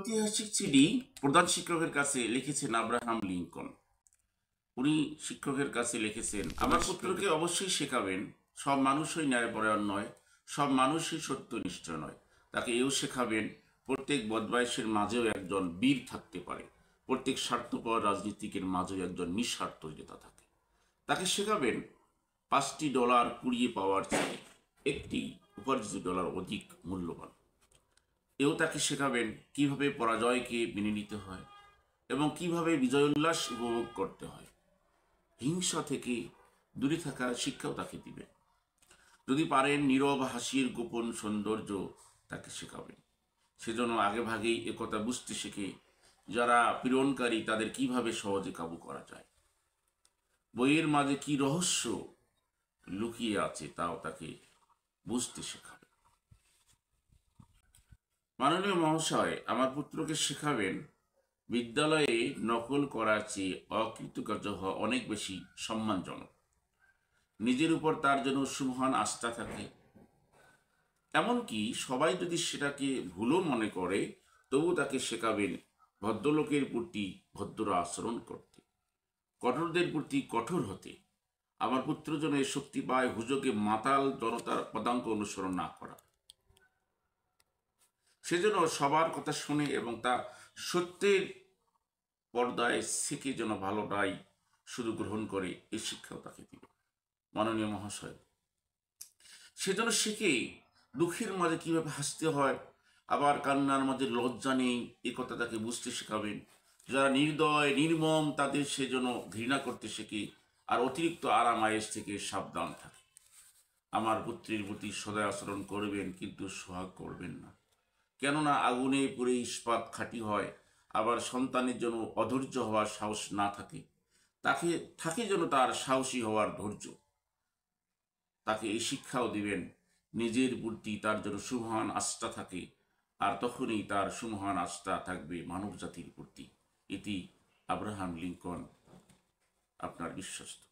ঐতিহাসিক চিঠি প্রধান শিক্ষকের কাছে লিখেছেন আব্রাহাম লিঙ্কন। উনি শিক্ষকের কাছে লিখেছেন, আমার পুত্রকে অবশ্যই শেখাবেন সব মানুষই ন্যায়পরায়ণ নয়, সব মানুষই সত্যনিষ্ঠ নয়। তাকে এও শেখাবেন প্রত্যেক বদমাইশের মাঝেও একজন বীর থাকতে পারে, প্রত্যেক স্বার্থপর রাজনীতিকের মাঝেও একজন নিঃস্বার্থ নেতা থাকে। তাকে শেখাবেন $5 কুড়িয়ে পাওয়ার চেয়ে একটি উপার্জিত ডলার অধিক মূল্যবান। এও তাকে শেখাবেন কিভাবে পরাজয়কে মেনে নিতে হয় এবং কিভাবে বিজয় উল্লাস উপভোগ করতে হয়। হিংসা থেকে দূরে থাকার শিক্ষাও তাকে দিবেন। যদি পারেন নীরব হাসির গোপন সৌন্দর্য তাকে শেখাবেন। সেজন্য আগে ভাগেই একথা বুঝতে শেখে যারা পীড়নকারী তাদের কিভাবে সহজে কাবু করা যায়। বইয়ের মাঝে কি রহস্য লুকিয়ে আছে তাও তাকে বুঝতে শেখাবে। মাননীয় মহাশয়, আমার পুত্রকে শেখাবেন বিদ্যালয়ে নকল করার চেয়ে অকৃতকার্য হওয়া অনেক বেশি সম্মানজনক। নিজের উপর তার জন্য সুমহান আস্থা থাকে, এমনকি সবাই যদি সেটাকে ভুলও মনে করে তবু তাকে শেখাবেন ভদ্রলোকের প্রতি ভদ্র আচরণ করতে, কঠোরদের প্রতি কঠোর হতে। আমার পুত্র যেন এই শক্তি পায় হুজুগে মাতাল জনতার পদাঙ্ক অনুসরণ না করা। সেজন্য সবার কথা শুনে এবং তা সত্যের পর্দায় শিখে যেন ভালোটাই শুধু গ্রহণ করে, এই শিক্ষাও তাকে দিবে। মাননীয় মহাশয়, সেজন্য শিখে দুঃখের মাঝে কিভাবে হাসতে হয়, আবার কান্নার মাঝে লজ্জা নেই এ কথা তাকে বুঝতে শেখাবেন। যারা নির্দয় নির্মম তাদের সেজন্য ঘৃণা করতে শেখে, আর অতিরিক্ত আরাম আয়েস থেকে সাবধান থাকে। আমার পুত্রের প্রতি সদয় আচরণ করবেন, কিন্তু সোহাগ করবেন না, কেননা আগুনে পুড়ে ইস্পাত খাঁটি হয়। আবার সন্তানের জন্য অধৈর্য হওয়ার সাহস না থাকে, তাকে থাকে যেন তার সাহসী হওয়ার ধৈর্য। তাকে এই শিক্ষাও দিবেন নিজের প্রতি তার জন্য সুমহান আস্থা থাকে, আর তখনই তার সুমহান আস্থা থাকবে মানব জাতির প্রতি। এটি আব্রাহাম লিঙ্কন, আপনার বিশ্বস্ত।